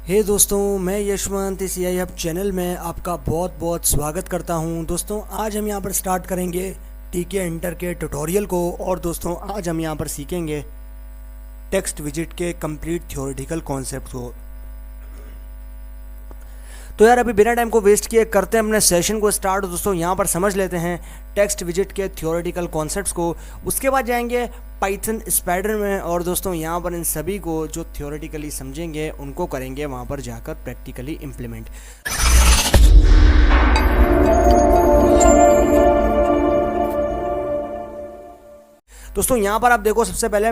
हे दोस्तों, मैं यशवंत इस AI हब चैनल में आपका बहुत बहुत स्वागत करता हूं। दोस्तों, आज हम यहां पर स्टार्ट करेंगे TK इंटर के ट्यूटोरियल को। और दोस्तों, आज हम यहां पर सीखेंगे टेक्स्ट विजिट के कंप्लीट थ्योरेटिकल कॉन्सेप्ट को। तो यार, अभी बिना टाइम को वेस्ट किए करते हैं अपने सेशन को स्टार्ट। दोस्तों, यहाँ पर समझ लेते हैं टेक्स्ट विजिट के थ्योरेटिकल कॉन्सेप्ट्स को। उसके बाद जाएंगे पाइथन स्पाइडर में। और दोस्तों, यहाँ पर इन सभी को जो थ्योरेटिकली समझेंगे उनको करेंगे वहाँ पर जाकर प्रैक्टिकली इम्प्लीमेंट। दोस्तों, यहाँ पर आप देखो, सबसे पहले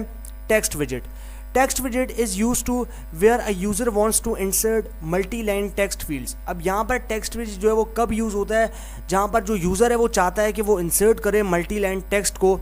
टेक्स्ट विजिट। टेक्स्ट विजिट is use to where a user wants to insert multi line text fields. अब यहाँ पर टेक्स्ट विजिट जो है वो कब यूज होता है? जहाँ पर जो यूजर है वो चाहता है कि वो इंसर्ट करे मल्टी लाइन टेक्स्ट को।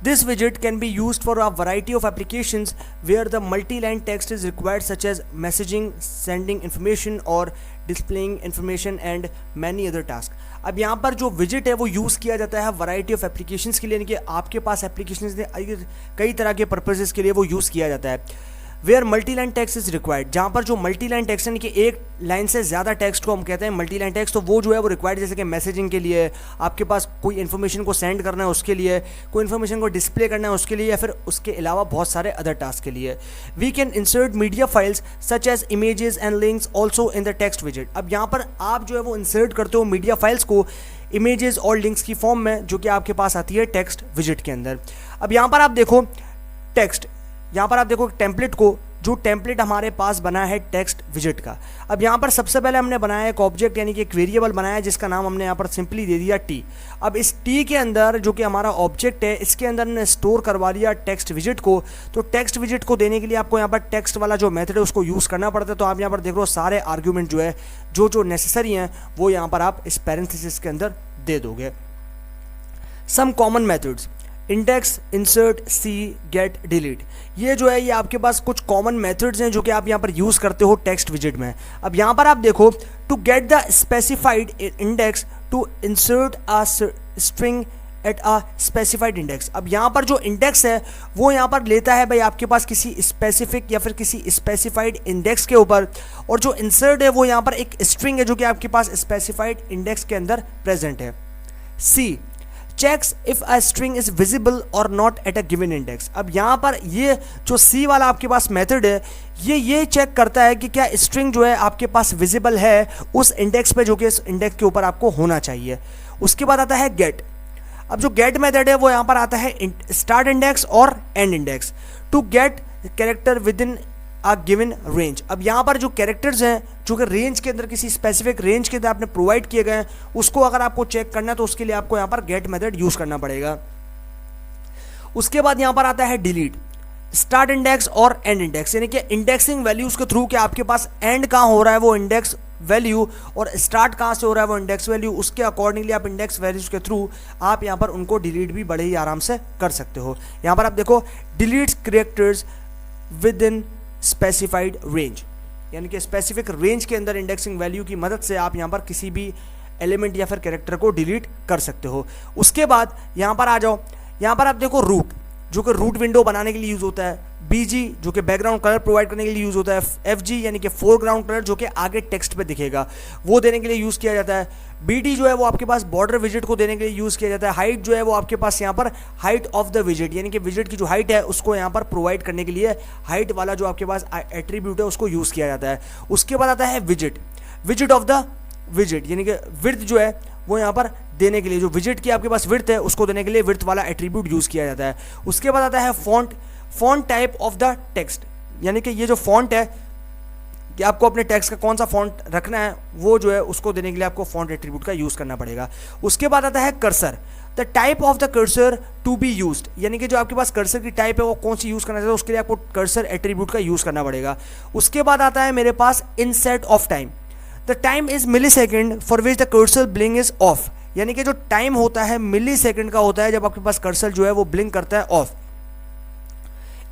This widget can be used for a variety of applications where the multi-line text is required, such as messaging, sending information, or displaying information and many other tasks. अब यहाँ पर जो widget है वो use किया जाता है variety of applications के लिए, यानी कि आपके पास applications ने कई तरह के purposes के लिए वो यूज़ किया जाता है। Where multi line text is required, जहाँ पर जो मल्टी लाइन टेक्स्ट यानी कि एक लाइन से ज़्यादा टेक्स्ट को हम कहते हैं मल्टी लाइन टेक्स्ट, तो वो जो है वो रिक्वायर्ड, जैसे कि मैसेजिंग के लिए, आपके पास कोई इन्फॉर्मेशन को सेंड करना है उसके लिए, कोई इन्फॉर्मेशन को डिस्प्ले करना है उसके लिए, या फिर उसके अलावा बहुत सारे अदर टास्क के लिए। We can insert media files such as images and links also in the text विजिट। अब यहाँ पर आप जो है वो इंसर्ट करते हो मीडिया फाइल्स को इमेजेस और लिंक्स की फॉर्म में, जो कि आपके पास आती है टेक्स्ट विजिट के अंदर। अब यहाँ पर आप देखो टेक्स्ट, यहाँ पर आप देखो टेम्पलेट को, जो टेम्पलेट हमारे पास बना है टेक्स्ट विजिट का। अब यहाँ पर सबसे पहले हमने बनाया एक ऑब्जेक्ट, यानी कि एक वेरिएबल बनाया है जिसका नाम हमने यहाँ पर सिंपली दे दिया टी। अब इस टी के अंदर जो कि हमारा ऑब्जेक्ट है, इसके अंदर हमने स्टोर करवा लिया टेक्स्ट विजिट को। तो टेक्स्ट विजिट को देने के लिए आपको यहाँ पर टेक्स्ट वाला जो मेथड है उसको यूज़ करना पड़ता है। तो आप यहाँ पर देख रहे हो सारे आर्ग्यूमेंट जो है जो नेसेसरी हैं वो यहाँ पर आप इस पैरेंथेसिस के अंदर दे दोगे। Some common methods: index, insert, see, get, delete. ये जो है ये आपके पास कुछ कॉमन मेथड्स हैं जो कि आप यहाँ पर यूज़ करते हो टेक्स्ट विजिट में। अब यहाँ पर आप देखो, to get the specified index, to insert a string at a specified index. अब यहाँ पर जो इंडेक्स है वो यहाँ पर लेता है भाई आपके पास किसी स्पेसिफिक या फिर किसी स्पेसिफाइड इंडेक्स के ऊपर, और जो इंसर्ट है वो यहाँ पर एक स्ट्रिंग है जो कि आपके पास स्पेसिफाइड इंडेक्स के अंदर प्रेजेंट है। See checks if a string is visible और not at a given index. अब यहाँ पर ये जो सी वाला आपके पास मेथड है ये चेक करता है कि क्या स्ट्रिंग जो है आपके पास विजिबल है उस इंडेक्स पे जो कि इस इंडेक्स के ऊपर आपको होना चाहिए। उसके बाद आता है गेट। अब जो गेट मेथड है वो यहाँ पर आता है स्टार्ट इंडेक्स और end index, to get character within a given range. अब यहाँ पर जो कैरेक्टर्स हैं जो कि रेंज के अंदर, किसी स्पेसिफिक रेंज के अंदर आपने प्रोवाइड किए गए हैं, उसको अगर आपको चेक करना है तो उसके लिए आपको यहाँ पर गेट मेथड यूज़ करना पड़ेगा। उसके बाद यहाँ पर आता है डिलीट। स्टार्ट इंडेक्स और एंड इंडेक्स, यानी कि इंडेक्सिंग वैल्यूज़ के थ्रू कि आपके पास एंड कहाँ हो रहा है वो इंडेक्स वैल्यू और स्टार्ट कहाँ से हो रहा है वो इंडेक्स वैल्यू, उसके अकॉर्डिंगली आप इंडेक्स वैल्यूज़ के थ्रू आप यहाँ पर उनको डिलीट भी बड़े ही आराम से कर सकते हो। यहाँ पर आप देखो, delete characters with in specified range, यानी कि स्पेसिफिक रेंज के अंदर इंडेक्सिंग वैल्यू की मदद से आप यहाँ पर किसी भी एलिमेंट या फिर कैरेक्टर को डिलीट कर सकते हो। उसके बाद यहाँ पर आ जाओ, यहाँ पर आप देखो रूट, जो कि रूट विंडो बनाने के लिए यूज़ होता है। BG जो कि बैकग्राउंड कलर प्रोवाइड करने के लिए यूज़ होता है। FG यानी कि फोरग्राउंड कलर जो कि आगे टेक्स्ट पे दिखेगा वो देने के लिए यूज़ किया जाता है। BD जो है वो आपके पास बॉर्डर विजिट को देने के लिए यूज़ किया जाता है। हाइट जो है वो आपके पास यहाँ पर हाइट ऑफ द विजिट, यानी कि विजिट की जो हाइट है उसको यहाँ पर प्रोवाइड करने के लिए हाइट वाला जो आपके पास एट्रीब्यूट है उसको यूज़ किया जाता है। उसके बाद आता है visit, visit of the visit, यानी कि विड्थ जो है वो यहाँ पर देने के लिए, जो विजिट की आपके पास विड्थ है उसको देने के लिए विड्थ वाला एट्रीब्यूट यूज़ किया जाता है। उसके बाद आता है font type of the text, यानी कि ये जो फॉन्ट है कि आपको अपने टेक्स्ट का कौन सा फॉन्ट रखना है वो जो है उसको देने के लिए आपको फॉन्ट एट्रीब्यूट का यूज़ करना पड़ेगा। उसके बाद आता है cursor, the type of the cursor to be used, यानी कि जो आपके पास कर्सर की टाइप है वो कौन सी यूज़ करना चाहिए उसके लिए आपको कर्सर एट्रीब्यूट का यूज़ करना पड़ेगा। उसके बाद आता है मेरे पास insert off time, the time is millisecond for which the cursor blink is off, यानी कि जो टाइम होता है मिली सेकेंड का होता है जब आपके पास कर्सर जो है वो ब्लिंक करता है ऑफ।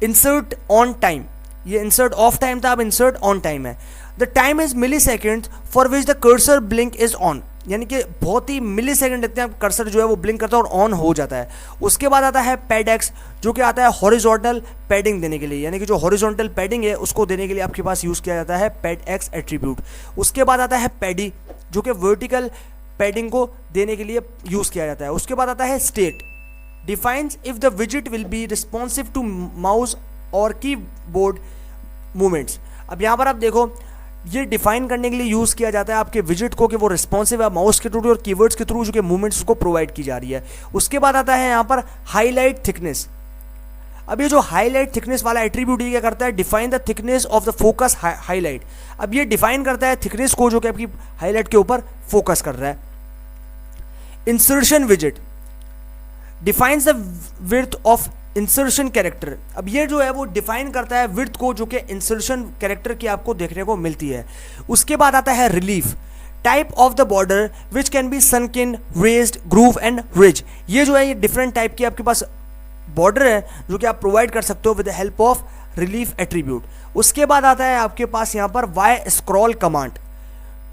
इंसर्ट ऑन टाइम, ये इंसर्ट ऑफ टाइम था, अब इंसर्ट ऑन टाइम है। The time is millisecond for which the cursor blink is on, यानी कि बहुत ही मिली सेकेंड इतने कर्सर जो है वो ब्लिंक करता है और ऑन हो जाता है। उसके बाद आता है पैड एक्स, जो कि आता है हॉरिजॉन्टल पैडिंग देने के लिए, यानी कि जो हॉरिजॉन्टल पैडिंग है उसको देने के लिए आपके पास यूज़ किया जाता है पैड एक्स एट्रीब्यूट। उसके बाद आता है पैडी, जो कि वर्टिकल पैडिंग को देने के लिए यूज़ किया जाता है। उसके बाद आता है स्टेट, डिफाइंस इफ द विजिट will be responsive to mouse और कीबोर्ड मूवमेंट्स। अब यहाँ पर आप देखो, ये डिफाइन करने के लिए यूज़ किया जाता है आपके विजिट को कि वो रिस्पॉन्सिव है माउस के थ्रू और कीवर्ड्स के थ्रू जो कि मूवमेंट्स को प्रोवाइड की जा रही है। उसके बाद आता है यहाँ पर हाईलाइट थिकनेस। अब ये जो हाईलाइट थिकनेस वाला एट्रीब्यूट क्या करता है, define the thickness of the focus highlight. अब ये डिफाइन करता है थिकनेस को जो कि आपकी हाईलाइट के ऊपर फोकस कर रहा है। Insertion visit defines the width of insertion character. अब ये जो है वो डिफाइन करता है विड्थ को जो कि इंसर्शन कैरेक्टर की आपको देखने को मिलती है। उसके बाद आता है relief, type of the border which can be सनकिन, raised, groove and ridge. ये जो है ये डिफरेंट टाइप की आपके पास बॉर्डर है जो कि आप प्रोवाइड कर सकते हो with the help of relief attribute. उसके बाद आता है आपके पास यहाँ पर Y scroll command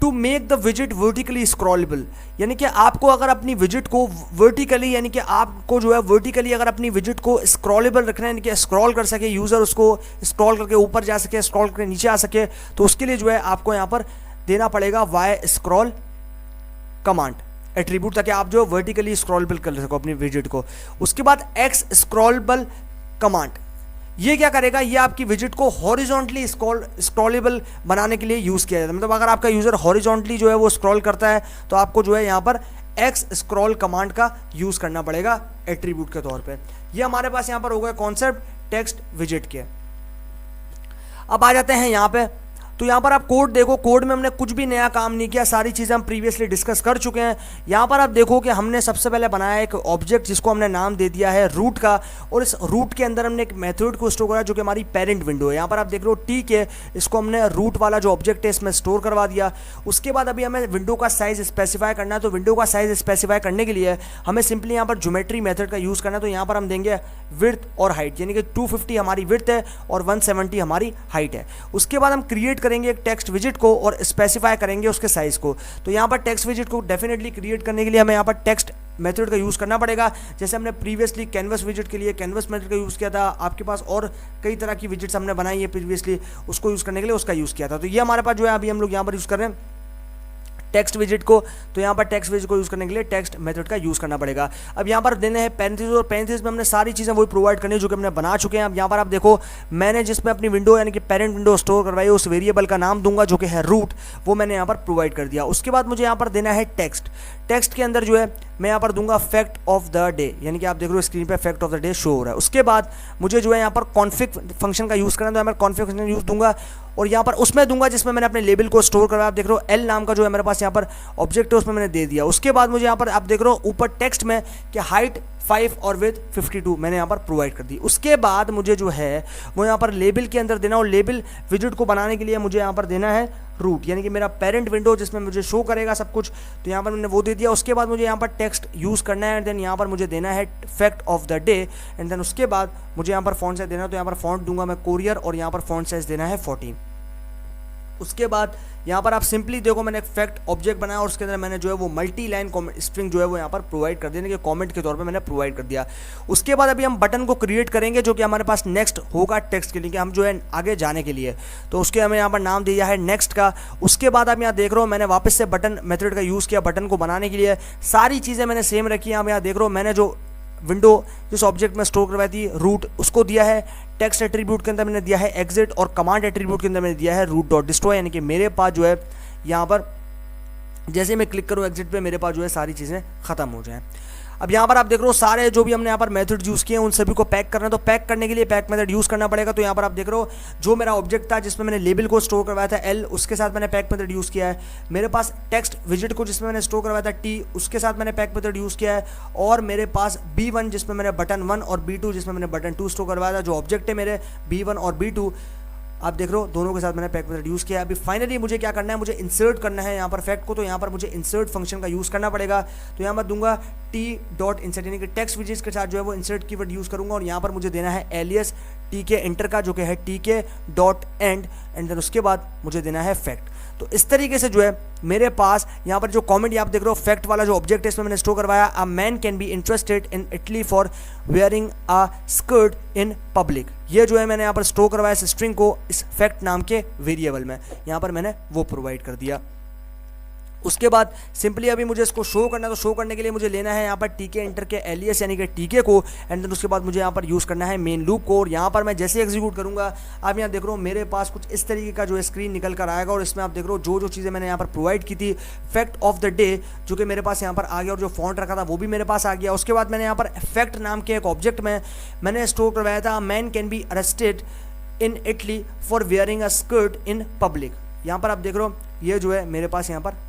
to make the विजिट वर्टिकली स्क्रॉलेबल, यानी कि आपको अगर अपनी विजिट को वर्टिकली, यानी कि आपको जो है वर्टिकली अगर अपनी विजिट को स्क्रॉलेबल रखना है, यानी कि स्क्रॉल कर सके यूज़र, उसको स्क्रॉल करके ऊपर जा सके, स्क्रॉल करके नीचे आ सके, तो उसके लिए जो है आपको यहाँ पर देना पड़ेगा वाई स्क्रॉल कमांड एट्रीब्यूट, ताकि आप जो वर्टिकली स्क्रॉलेबल कर सको अपनी विजिट को। उसके बाद एक्स स्क्रॉलेबल कमांड, ये क्या करेगा, ये आपकी विजिट को हॉरिजॉन्टली स्क्रॉलेबल बनाने के लिए यूज़ किया जाता है। मतलब अगर आपका यूज़र हॉरिजॉन्टली जो है वो स्क्रॉल करता है तो आपको जो है यहाँ पर एक्स स्क्रॉल कमांड का यूज़ करना पड़ेगा एट्रीब्यूट के तौर पे। ये हमारे पास यहाँ पर हो गया कॉन्सेप्ट टेक्स्ट विजिट के। अब आ जाते हैं यहाँ पे, तो यहाँ पर आप कोड देखो, कोड में हमने कुछ भी नया काम नहीं किया, सारी चीज़ें हम प्रीवियसली डिस्कस कर चुके हैं। यहाँ पर आप देखो कि हमने सबसे पहले बनाया एक ऑब्जेक्ट जिसको हमने नाम दे दिया है रूट का, और इस रूट के अंदर हमने एक मेथड को स्टोर करा जो कि हमारी पेरेंट विंडो है। यहाँ पर आप देख रहे हो टी के, इसको हमने रूट वाला जो ऑब्जेक्ट है इसमें स्टोर करवा दिया। उसके बाद अभी हमें विंडो का साइज़ स्पेसिफाई करना है, तो विंडो का साइज़ स्पेसिफाई करने के लिए हमें सिंपली यहाँ पर ज्योमेट्री मेथड का यूज़ करना है। तो यहाँ पर हम देंगे विड्थ और हाइट, यानी कि 250 हमारी विड्थ है और 170 हमारी हाइट है। उसके बाद हम क्रिएट करेंगे एक टेक्स्ट विजिट को और स्पेसिफाई करेंगे उसके साइज़ को। तो यहाँ पर टेक्स्ट विजिट को डेफिनेटली क्रिएट करने के लिए हमें यहाँ पर टेक्स्ट मेथड का यूज़ करना पड़ेगा। जैसे हमने प्रीवियसली कैनवस विजिट के लिए कैनवस मेथड का यूज़ किया था, आपके पास और कई तरह की विजिट्स हमने बनाई है प्रीवियसली, उसको यूज़ करने के लिए उसका यूज़ किया था। तो ये हमारे पास जो है अभी हम लोग यहाँ पर यूज़ कर रहे हैं टेक्स्ट विजिट को, तो यहाँ पर टेक्स्ट विजिट को यूज़ करने के लिए टेक्स्ट मेथड का यूज़ करना पड़ेगा। अब यहाँ पर देने हैं पैरेंथेसिस, और पैरेंथेसिस में हमने सारी चीज़ें वही प्रोवाइड करनी है जो कि हमने बना चुके हैं। अब यहाँ पर आप देखो, मैंने जिसमें अपनी विंडो यानी कि पेरेंट विंडो स्टोर करवाई उस वेरिएबल का नाम दूंगा जो कि है रूट, वो मैंने यहाँ पर प्रोवाइड कर दिया। उसके बाद मुझे यहाँ पर देना है टेक्स्ट। टेक्स्ट के अंदर जो है मैं यहाँ पर दूंगा फैक्ट ऑफ द डे, यानी कि आप देख रहे हो स्क्रीन पे fact of the day show हो रहा है। उसके बाद मुझे जो है यहाँ पर कॉन्फिग फंक्शन का यूज़ करना है, तो मैं कॉन्फिग फंक्शन यूज़ दूंगा और यहाँ पर उसमें दूंगा जिसमें मैंने अपने लेबल को स्टोर करवाया। आप देख रहे हो एल नाम का जो है मेरे पास यहाँ पर ऑब्जेक्ट है उसमें मैंने दे दिया। उसके बाद मुझे यहाँ पर आप देख रहे हो ऊपर टेक्स्ट में कि हाइट 5 और विड्थ 52 मैंने यहाँ पर प्रोवाइड कर दी। उसके बाद मुझे जो है वो यहाँ पर लेबल के अंदर देना, और लेबल विजिट को बनाने के लिए मुझे यहाँ पर देना है रूट, यानी कि मेरा पेरेंट विंडो जिसमें मुझे शो करेगा सब कुछ, तो यहाँ पर मैंने वो दे दिया। उसके बाद मुझे यहाँ पर टेक्स्ट यूज़ करना है, एंड देन यहाँ पर मुझे देना है fact of the day, and then उसके बाद मुझे यहाँ पर फॉन्ट साइज देना है, तो यहाँ पर फॉन्ट दूंगा मैं कोरियर, और यहाँ पर फॉन्ट साइज देना है 14। उसके बाद यहाँ पर आप सिंपली देखो मैंने एक फैक्ट ऑब्जेक्ट बनाया और उसके अंदर मैंने जो है वो मल्टी लाइन स्ट्रिंग जो है वो यहाँ पर प्रोवाइड कर देने के कमेंट के तौर पे मैंने प्रोवाइड कर दिया। उसके बाद अभी हम बटन को क्रिएट करेंगे जो कि हमारे पास नेक्स्ट होगा टेक्स्ट के लिए, कि हम जो है आगे जाने के लिए, तो उसके हमें यहाँ पर नाम दिया है नेक्स्ट का। उसके बाद आप यहाँ देख रहे हो मैंने वापस से बटन मेथड का यूज़ किया बटन को बनाने के लिए। सारी चीज़ें मैंने सेम रखी हैं। आप यहाँ देख रहे हो मैंने जो विंडो जिस ऑब्जेक्ट में स्टोर करवाई थी रूट उसको दिया है, टेक्स्ट एट्रीब्यूट के अंदर मैंने दिया है एग्जिट, और कमांड एट्रीब्यूट के अंदर मैंने दिया है रूट डॉट डिस्ट्रॉय, यानी कि मेरे पास जो है यहाँ पर जैसे मैं क्लिक करूँ एग्जिट पे मेरे पास जो है सारी चीज़ें ख़त्म हो जाएं। अब यहाँ पर आप देख रहे हो सारे जो भी हमने यहाँ पर मेथड यूज़ किए हैं उन सभी को पैक करना है, तो पैक करने के लिए पैक मेथड यूज़ करना पड़ेगा। तो यहाँ पर आप देख रहे हो जो मेरा ऑब्जेक्ट था जिसमें मैंने लेबल को स्टोर करवाया था एल, उसके साथ मैंने पैक मेथड यूज़ किया है। मेरे पास टेक्स्ट विजिट को जिसमें मैंने स्टोर करवाया था टी, उसके साथ मैंने पैक मेथड यूज़ किया है। और मेरे पास B1 जिसमें मैंने बटन 1 और B2 जिसमें मैंने बटन 2 स्टोर करवाया था। जो ऑब्जेक्ट है मेरे B1 और B2 आप देख रहे हो दोनों के साथ मैंने पैक मेथड यूज़ किया है। अभी फाइनली मुझे क्या करना है, मुझे इंसर्ट करना है यहाँ पर फैक्ट को, तो यहाँ पर मुझे इंसर्ट फंक्शन का यूज़ करना पड़ेगा। तो यहाँ पर दूंगा टी डॉट इंसर्ट, यानी कि टेक्स्ट विजिट्स के साथ जो है वो इंसर्ट कीवर्ड यूज़ करूँगा, और यहाँ पर मुझे देना है एलियस टी के इंटर का जो कि है टी के डॉट एंड देन उसके बाद मुझे देना है फैक्ट। तो इस तरीके से जो है मेरे पास यहाँ पर जो कमेंट आप देख रहे हो फैक्ट वाला जो ऑब्जेक्ट है इसमें मैंने स्टोर करवाया, a man can be interested in Italy for wearing a skirt in public. ये जो है मैंने यहाँ पर स्टोर करवाया इस स्ट्रिंग को इस फैक्ट नाम के वेरिएबल में, यहाँ पर मैंने वो प्रोवाइड कर दिया। उसके बाद सिंपली अभी मुझे इसको शो करना है, तो शो करने के लिए मुझे लेना है यहाँ पर टीके इंटर के एलियस यानी कि टीके को, एंड देन उसके बाद मुझे यहाँ पर यूज़ करना है मेन लूप को। और यहाँ पर मैं जैसे एग्जीक्यूट करूँगा आप यहाँ देख रहे हो मेरे पास कुछ इस तरीके का जो स्क्रीन निकल कर आएगा, और इसमें आप देख रहे हो जो जो चीज़ें मैंने यहाँ पर प्रोवाइड की थी फैक्ट ऑफ द डे जो कि मेरे पास यहाँ पर आ गया, और जो फॉन्ट रखा था वो भी मेरे पास आ गया। उसके बाद मैंने यहाँ पर फैक्ट नाम के एक ऑब्जेक्ट में मैंने स्टोर करवाया था man can be arrested in Italy for wearing a skirt in public. यहाँ पर आप देख रहे हो ये जो है मेरे पास यहाँ पर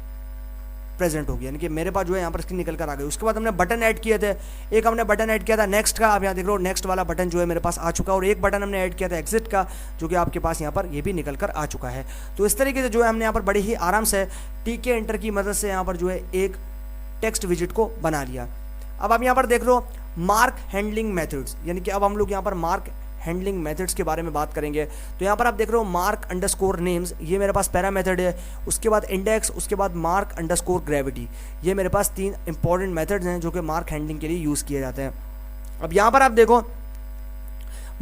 प्रेजेंट हो गया, यानी कि मेरे पास जो है यहाँ पर स्क्रीन निकल कर आ गई। उसके बाद हमने बटन ऐड किए थे, एक हमने बटन ऐड किया था नेक्स्ट का, आप यहाँ देख रहे हो नेक्स्ट वाला बटन जो है मेरे पास आ चुका है, और एक बटन हमने ऐड किया था एग्जिट का जो कि आपके पास यहाँ पर ये भी निकल कर आ चुका है। तो इस तरीके से जो है हमने यहाँ पर बड़ी ही आराम से टीके एंटर की मदद से यहाँ पर जो है एक टेक्स्ट विजिट को बना लिया। अब आप यहाँ पर देख रहे हो मार्क हैंडलिंग मेथड्स, यानी कि अब हम लोग यहाँ पर मार्क हैंडलिंग मेथड्स के बारे में बात करेंगे। तो यहाँ पर आप देख रहे हो मार्क अंडरस्कोर नेम्स, ये मेरे पास पैरा मेथड है। उसके बाद इंडेक्स, उसके बाद मार्क अंडरस्कोर ग्रेविटी, ये मेरे पास 3 इंपॉर्टेंट मेथड्स हैं जो कि मार्क हैंडलिंग के लिए यूज़ किए जाते हैं। अब यहाँ पर आप देखो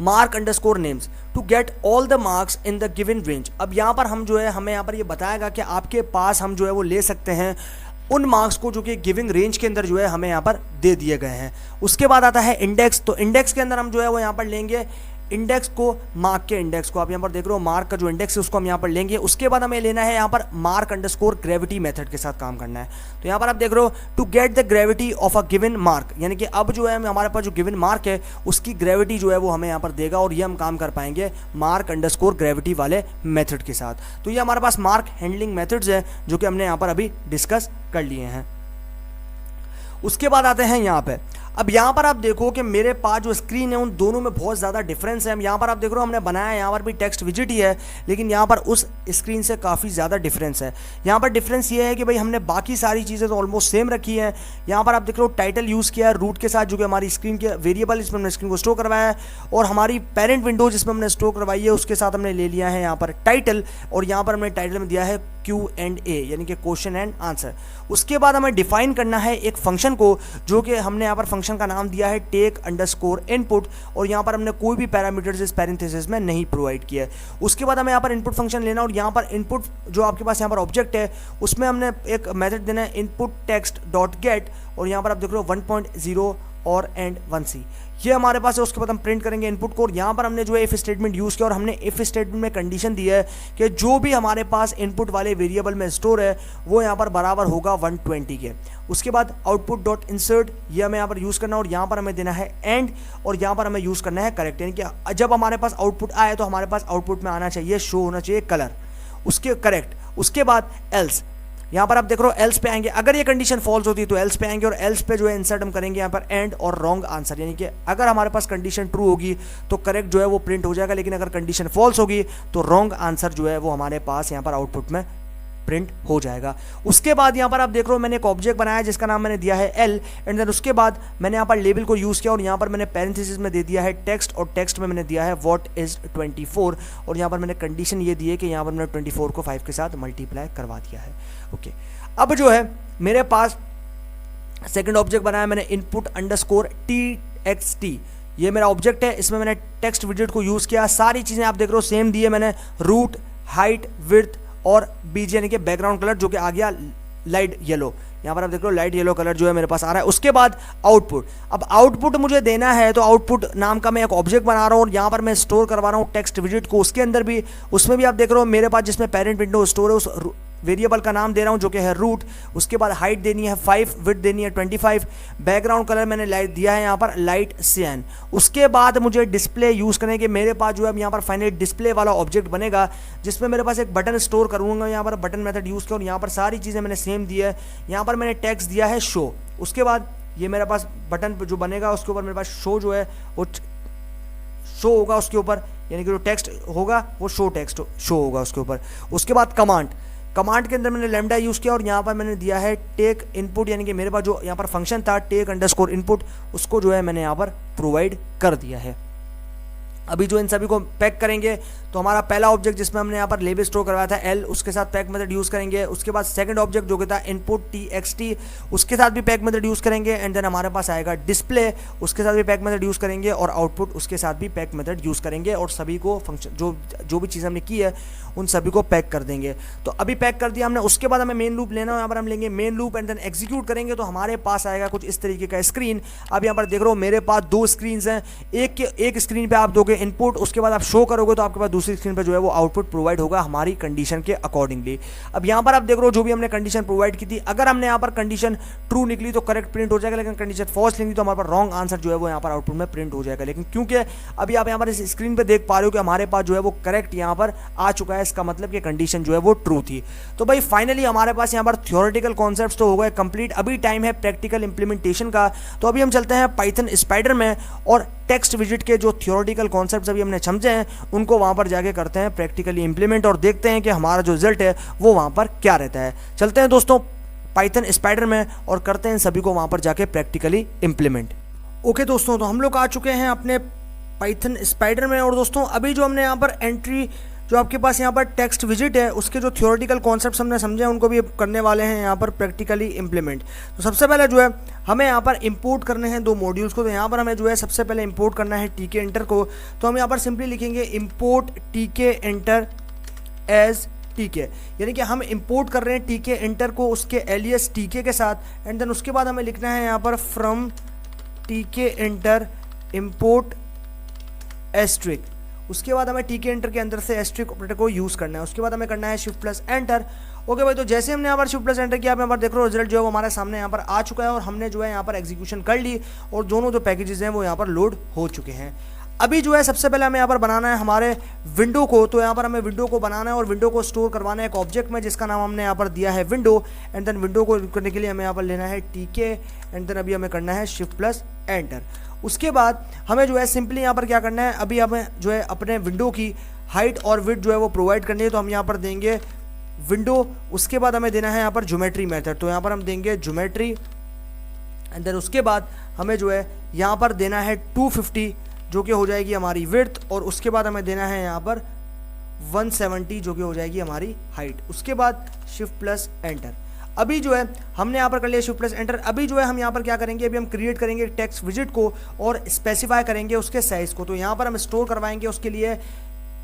mark underscore names to get all the marks in the given range. अब यहाँ पर हम जो है हमें यहाँ पर ये बताएगा कि आपके पास हम जो है वो ले सकते हैं उन मार्क्स को जो कि गिविंग रेंज के अंदर जो है हमें यहाँ पर दे दिए गए हैं। उसके बाद आता है इंडेक्स, तो इंडेक्स के अंदर हम जो है वो यहाँ पर लेंगे इंडेक्स को, मार्क के इंडेक्स को, आप यहाँ पर देख रहे हो मार्क का जो इंडेक्स है उसको हम यहाँ पर लेंगे। उसके बाद हमें लेना है यहाँ पर मार्क अंडरस्कोर ग्रेविटी मेथड के साथ काम करना है। तो यहाँ पर आप देख रहे हो to get the gravity of a given mark, यानी कि अब जो है हमारे पास जो गिवन मार्क है उसकी ग्रेविटी जो है वो हमें यहाँ पर देगा, और ये हम काम कर पाएंगे मार्क अंडरस्कोर ग्रेविटी वाले मेथड के साथ। तो ये हमारे पास मार्क हैंडलिंग मेथड्स है जो कि हमने यहाँ पर अभी डिस्कस कर लिए हैं। उसके बाद आते हैं यहाँ पे, अब यहाँ पर आप देखो कि मेरे पास जो स्क्रीन है उन दोनों में बहुत ज़्यादा डिफरेंस है। यहाँ पर आप देख रहे हो हमने बनाया यहाँ पर भी टेक्स्ट विजिट ही है, लेकिन यहाँ पर उस स्क्रीन से काफ़ी ज़्यादा डिफरेंस है। यहाँ पर डिफरेंस ये है कि भाई हमने बाकी सारी चीज़ें तो ऑलमोस्ट सेम रखी है। यहाँ पर आप देख रहे हो टाइटल यूज़ किया है रूट के साथ जो कि हमारी स्क्रीन के वेरिएबल इसमें हमने स्क्रीन को स्टोर करवाया है, और हमारी पेरेंट विंडो जिसमें हमने स्टोर करवाई है उसके साथ हमने ले लिया है यहाँ पर टाइटल, और यहाँ पर हमने टाइटल में दिया है Q&A यानी कि क्वेश्चन एंड आंसर। उसके बाद हमें डिफाइन करना है एक फंक्शन को जो कि हमने यहाँ पर फंक्शन का नाम दिया है टेक अंडरस्कोर इनपुट, और यहाँ पर हमने कोई भी पैरामीटर्स इस पैरेंथेसिस में नहीं प्रोवाइड किया है। उसके बाद हमें यहाँ पर इनपुट फंक्शन लेना, और यहाँ पर इनपुट जो आपके पास यहाँ पर ऑब्जेक्ट है उसमें हमने एक मेथड देना है इनपुट टेक्स्ट डॉट गेट, और यहाँ पर आप देख रहे हो 1.0 और एंड 1C ये हमारे पास है। उसके बाद हम प्रिंट करेंगे इनपुट को, और यहाँ पर हमने जो है इफ स्टेटमेंट यूज़ किया, और हमने इफ स्टेटमेंट में कंडीशन दी है कि जो भी हमारे पास इनपुट वाले वेरिएबल में स्टोर है वो यहाँ पर बराबर होगा 120 के। उसके बाद आउटपुट डॉट इंसर्ट ये हमें यहाँ पर यूज़ करना है, और यहाँ पर हमें देना है एंड, और यहाँ पर हमें यूज़ करना है करेक्ट, यानी कि जब हमारे पास आउटपुट आए तो हमारे पास आउटपुट में आना चाहिए, शो होना चाहिए कलर, उसके करेक्ट। उसके बाद एल्स, यहाँ पर आप देख रहे हो एल्स पे आएंगे, अगर ये कंडीशन फॉल्स होती है तो एल्स पे आएंगे, और एल्स पे जो है इंसर्ट हम करेंगे यहाँ पर एंड और रॉन्ग आंसर, यानी कि अगर हमारे पास कंडीशन ट्रू होगी तो करेक्ट जो है वो प्रिंट हो जाएगा, लेकिन अगर कंडीशन फॉल्स होगी तो रॉन्ग आंसर जो है वो हमारे पास यहाँ पर आउटपुट में प्रिंट हो जाएगा। उसके बाद यहाँ पर आप देख रहे हो मैंने एक ऑब्जेक्ट बनाया जिसका नाम मैंने दिया है एल, एंड देन उसके बाद मैंने यहाँ पर लेबल को यूज़ किया, और यहाँ पर मैंने पैरेंथेसिस में दे दिया है टेक्स्ट, और टेक्स्ट में मैंने दिया है व्हाट इज 24, और यहाँ पर मैंने कंडीशन ये दी है कि यहाँ पर मैंने 24 को 5 के साथ मल्टीप्लाई करवा दिया है। ओके, अब जो है मेरे पास सेकंड ऑब्जेक्ट बनाया मैंने इनपुट अंडरस्कोर TXT, ये मेरा ऑब्जेक्ट है, इसमें मैंने टेक्स्ट विजेट को यूज़ किया। सारी चीज़ें आप देख रहे हो सेम दी है मैंने, रूट, हाइट, विड्थ और बीज यानी कि बैकग्राउंड कलर जो कि आ गया लाइट येलो। यहाँ पर आप देख रहे हो लाइट येलो कलर जो है मेरे पास आ रहा है। उसके बाद आउटपुट, अब आउटपुट मुझे देना है तो आउटपुट नाम का मैं एक ऑब्जेक्ट बना रहा हूँ, और यहाँ पर मैं स्टोर करवा रहा हूँ टेक्स्ट विजिट को। उसके अंदर भी उसमें भी आप देख रहे हो मेरे पास जिसमें पेरेंट विंडो स्टोर है उस वेरिएबल का नाम दे रहा हूँ जो कि है रूट। उसके बाद हाइट देनी है 5, विड्थ देनी है 25, बैकग्राउंड कलर मैंने लाइट दिया है यहाँ पर लाइट सियान। उसके बाद मुझे डिस्प्ले यूज़ करने के मेरे पास जो है यहाँ पर फाइनली डिस्प्ले वाला ऑब्जेक्ट बनेगा जिसमें मेरे पास एक बटन स्टोर करूँगा, यहाँ पर बटन मेथड यूज़ किया, और यहाँ पर सारी चीज़ें मैंने सेम दी है। यहाँ पर मैंने टेक्स्ट दिया है शो। उसके बाद ये मेरे पास बटन जो बनेगा उसके ऊपर मेरे पास शो जो है वो शो होगा उसके ऊपर, यानी कि जो टेक्स्ट होगा वो शो टेक्स्ट शो होगा उसके ऊपर। उसके बाद कमांड के अंदर मैंने लैम्डा यूज़ किया, और यहाँ पर मैंने दिया है टेक इनपुट, यानी कि मेरे पास जो यहाँ पर फंक्शन था टेक अंडरस्कोर इनपुट उसको जो है मैंने यहाँ पर प्रोवाइड कर दिया है। अभी जो इन सभी को पैक करेंगे तो हमारा पहला ऑब्जेक्ट जिसमें हमने यहाँ पर लेबल स्टोर करवाया था एल, उसके साथ पैक मेथड यूज़ करेंगे। उसके बाद सेकंड ऑब्जेक्ट जो कि था इनपुट txt, उसके साथ भी पैक मेथड यूज़ करेंगे। एंड देन हमारे पास आएगा डिस्प्ले, उसके साथ भी पैक मेथड यूज़ करेंगे। और आउटपुट, उसके साथ भी पैक मेथड यूज़ करेंगे। और सभी को फंक्शन जो भी चीज़ हमने की है उन सभी को पैक कर देंगे। तो अभी पैक कर दिया हमने। उसके बाद हमें मेन लूप लेना है, यहाँ पर हम लेंगे main loop and then execute करेंगे तो हमारे पास आएगा कुछ इस तरीके का स्क्रीन। अब यहाँ पर देख रहे हो मेरे पास दो स्क्रीन हैं, एक स्क्रीन पे आप दोगे इनपुट, उसके बाद आप शो करोगे तो आपके पास दूसरी स्क्रीन पे जो है वो आउटपुट प्रोवाइड होगा हमारी कंडीशन के अकॉर्डिंगली। अब यहाँ पर आप देख रहे हो जो भी हमने कंडीशन प्रोवाइड की थी, अगर हमने यहाँ पर कंडीशन ट्रू निकली तो करेक्ट प्रिंट हो जाएगा, लेकिन कंडीशन फॉल्स निकली तो हमारे पास रॉन्ग आंसर जो है वो यहाँ पर आउटपुट में प्रिंट हो जाएगा। लेकिन क्योंकि अभी आप यहाँ पर इस स्क्रीन पे देख पा रहे हो कि हमारे पास जो है वो करेक्ट यहाँ पर आ चुका है, इसका मतलब कि कंडीशन जो है वो ट्रू थी। तो भाई फाइनली हमारे पास यहाँ पर थ्योरेटिकल कॉन्सेप्ट्स तो हो गए कंप्लीट। अभी टाइम है प्रैक्टिकल इंप्लीमेंटेशन का। तो अभी हम चलते हैं पाइथन स्पाइडर में और टेक्स्ट विजिट के जो थ्योरेटिकल कॉन्सेप्ट्स अभी हमने समझे हैं उनको वहाँ पर जाके करते हैं प्रैक्टिकली इंप्लीमेंट और देखते हैं कि हमारा जो रिजल्ट है वो वहाँ पर क्या रहता है। चलते हैं दोस्तों पाइथन स्पाइडर में और करते हैं सभी को वहाँ पर जाके प्रैक्टिकली इंप्लीमेंट। ओके दोस्तों, तो हम लोग आ चुके हैं अपने पाइथन स्पाइडर में। और दोस्तों अभी जो हमने यहाँ पर एंट्री जो आपके पास यहाँ पर टेक्स्ट विजिट है उसके जो थ्योरेटिकल कॉन्सेप्ट्स हमने समझे हैं उनको भी करने वाले हैं यहाँ पर प्रैक्टिकली इंप्लीमेंट। तो सबसे पहले जो है हमें यहाँ पर इंपोर्ट करने हैं दो मॉड्यूल्स को। तो यहाँ पर हमें जो है सबसे पहले इंपोर्ट करना है टीके एंटर को। तो हम यहाँ पर सिंपली लिखेंगे इंपोर्ट टीके एंटर एज टीके, यानी कि हम इंपोर्ट कर रहे हैं टीके एंटर को उसके एलियस टीके के साथ। एंड देन उसके बाद हमें लिखना है यहाँ पर फ्रॉम टीके एंटर इंपोर्ट एस्ट्रिक। उसके बाद हमें टीके एंटर के अंदर से एस्ट्रिक ऑपरेटर को यूज़ करना है। उसके बाद हमें करना है शिफ्ट प्लस एंटर। ओके भाई, तो जैसे हमने यहाँ पर शिफ्ट प्लस एंटर किया, आप यहाँ पर देख रहे हो रिजल्ट जो है वो हमारे सामने यहाँ पर आ चुका है और हमने जो है यहाँ पर एग्जीक्यूशन कर ली और दोनों जो पैकेजेस हैं वो यहाँ पर लोड हो चुके हैं। अभी जो है सबसे पहले हमें यहाँ पर बनाना है हमारे विंडो को। तो यहाँ पर हमें विंडो को बनाना है और विंडो को स्टोर करवाना है एक ऑब्जेक्ट में जिसका नाम हमने यहाँ पर दिया है विंडो। एंड देन विंडो को करने के लिए हमें यहाँ पर लेना है टीके एंड देन अभी हमें करना है शिफ्ट प्लस एंटर। उसके बाद हमें जो है सिंपली यहाँ पर क्या करना है, अभी हमें जो है अपने विंडो की हाइट और विड्थ जो है वो प्रोवाइड करनी है। तो हम यहाँ पर देंगे विंडो, उसके बाद हमें देना है यहाँ पर ज्योमेट्री मेथड। तो यहाँ पर हम देंगे ज्योमेट्री एंड देन उसके बाद हमें जो है यहाँ पर देना है 250 जो कि हो जाएगी हमारी विड्थ। और उसके बाद हमें देना है यहाँ पर 170 जो कि हो जाएगी हमारी हाइट। उसके बाद शिफ्ट प्लस एंटर। अभी जो है हमने यहाँ पर कर लिया शिफ्ट प्लस एंटर। अभी जो है हम यहाँ पर क्या करेंगे, अभी हम क्रिएट करेंगे टेक्स्ट विजिट को और स्पेसिफाई करेंगे उसके साइज़ को। तो यहाँ पर हम स्टोर करवाएंगे उसके लिए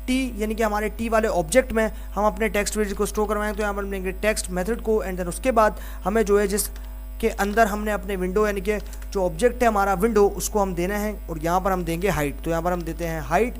टी, यानी कि हमारे टी वाले ऑब्जेक्ट में हम अपने टेक्स्ट विजिट को स्टोर करवाएंगे। तो यहाँ पर हम लेंगे टेक्स्ट मेथड को एंड देन उसके बाद हमें जो है जिस के अंदर हमने अपने विंडो यानी कि जो ऑब्जेक्ट है हमारा विंडो उसको हम देना है और यहाँ पर हम देंगे हाइट। तो यहाँ पर हम देते हैं हाइट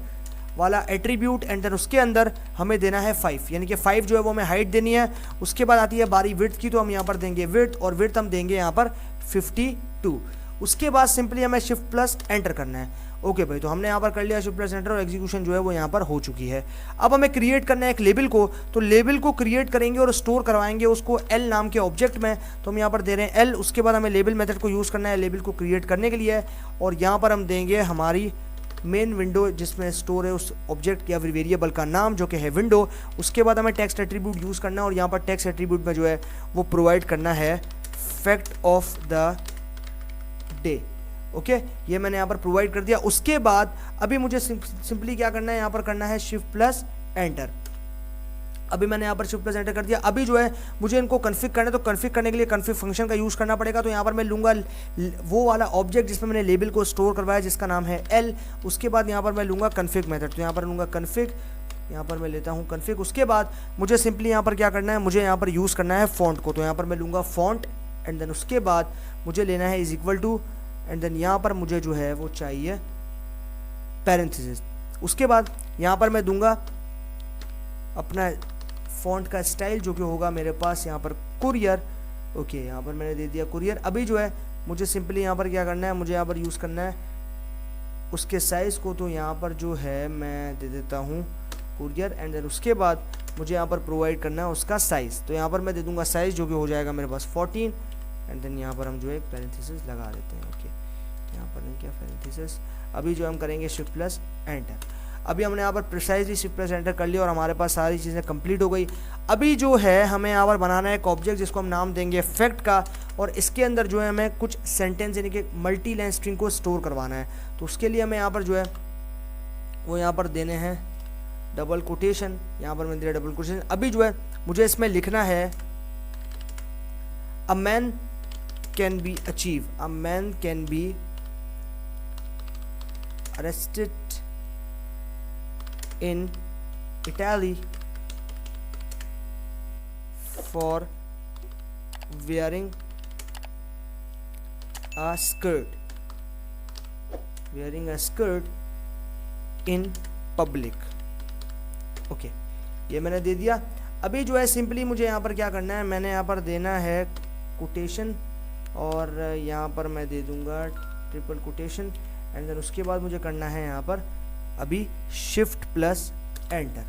वाला एट्रीब्यूट एंड देन उसके अंदर हमें देना है 5, यानी कि 5 जो है वो हमें हाइट देनी है। उसके बाद आती है बारी विड्थ की, तो हम यहाँ पर देंगे विड्थ और विड्थ हम देंगे यहाँ पर 52। उसके बाद सिंपली हमें शिफ्ट प्लस एंटर करना है। ओके भाई, तो हमने यहाँ पर कर लिया शिफ्ट प्लस एंटर और एग्जीक्यूशन जो है वो यहाँ पर हो चुकी है। अब हमें क्रिएट करना है एक लेबल को। तो लेबल को क्रिएट करेंगे और स्टोर करवाएंगे उसको एल नाम के ऑब्जेक्ट में। तो हम यहाँ पर दे रहे हैं एल। उसके बाद हमें लेबल मेथड को यूज़ करना है लेबल को क्रिएट करने के लिए और यहाँ पर हम देंगे हमारी मेन विंडो जिसमें स्टोर है उस ऑब्जेक्ट या वेरिएबल का नाम जो कि है विंडो। उसके बाद हमें टेक्स्ट एट्रीब्यूट यूज़ करना है और यहाँ पर टेक्स्ट एट्रीब्यूट में जो है वो प्रोवाइड करना है fact of the day. Okay, ये मैंने यहाँ पर प्रोवाइड कर दिया। उसके बाद अभी मुझे सिंपली क्या करना है, यहाँ पर करना है शिफ्ट प्लस एंटर। अभी मैंने यहाँ पर शिफ्ट प्लस एंटर कर दिया। अभी जो है मुझे इनको कन्फिग करना है, तो कन्फिग करने के लिए कन्फिग फंक्शन का यूज़ करना पड़ेगा। तो यहाँ पर मैं लूँगा वो वाला ऑब्जेक्ट जिसमें मैंने लेबल को स्टोर करवाया जिसका नाम है एल। उसके बाद यहाँ पर मैं लूँगा कन्फिग मेथड। तो यहाँ पर लूँगा कन्फिग, यहाँ पर मैं लेता हूँ कन्फिग। उसके बाद मुझे सिंपली यहाँ पर क्या करना है, मुझे यहाँ पर यूज़ करना है फॉन्ट को। तो यहाँ पर मैं लूँगा फॉन्ट एंड देन उसके बाद मुझे लेना है is equal to and then यहाँ पर मुझे जो है वो चाहिए पैरेंथेसिस। उसके बाद यहाँ पर मैं दूंगा अपना फॉन्ट का स्टाइल जो कि होगा मेरे पास यहाँ पर कुरियर। ओके, यहाँ पर मैंने दे दिया कुरियर। अभी जो है मुझे सिंपली यहाँ पर क्या करना है, मुझे यहाँ पर यूज़ करना है उसके साइज़ को। तो यहाँ पर जो है मैं दे देता हूँ कुरियर एंड देन उसके बाद मुझे यहाँ पर प्रोवाइड करना है उसका साइज़। तो यहाँ पर मैं दे दूँगा साइज़ जो कि हो जाएगा मेरे पास 14 एंड देन यहाँ पर हम जो है पैरेंथेसिस लगा देते हैं। ओके, यहाँ पर नहीं किया पैरेंथेसिस। अभी जो हम करेंगे शिफ्ट प्लस एंटर। अभी हमने यहाँ पर प्रिसाइजली शिफ्ट प्लस एंटर कर लिया और हमारे पास सारी चीज़ें कंप्लीट हो गई। अभी जो है हमें यहाँ पर बनाना है एक ऑब्जेक्ट जिसको हम नाम देंगे फैक्ट का और इसके अंदर जो है हमें कुछ सेंटेंस यानी कि मल्टी लाइन स्ट्रिंग को स्टोर करवाना है। तो उसके लिए हमें यहाँ पर जो है वो यहाँ पर देने हैं डबल कोटेशन, यहाँ पर मैंने दिया डबल कोटेशन। अभी जो है मुझे इसमें लिखना है a man can be achieve, a man can be arrested in Italy for wearing a skirt in public। Okay, ये मैंने दे दिया। अभी जो है सिंपली मुझे यहाँ पर क्या करना है, मैंने यहाँ पर देना है कोटेशन और यहाँ पर मैं दे दूंगा ट्रिपल कोटेशन एंड देन उसके बाद मुझे करना है यहाँ पर अभी शिफ्ट प्लस एंटर।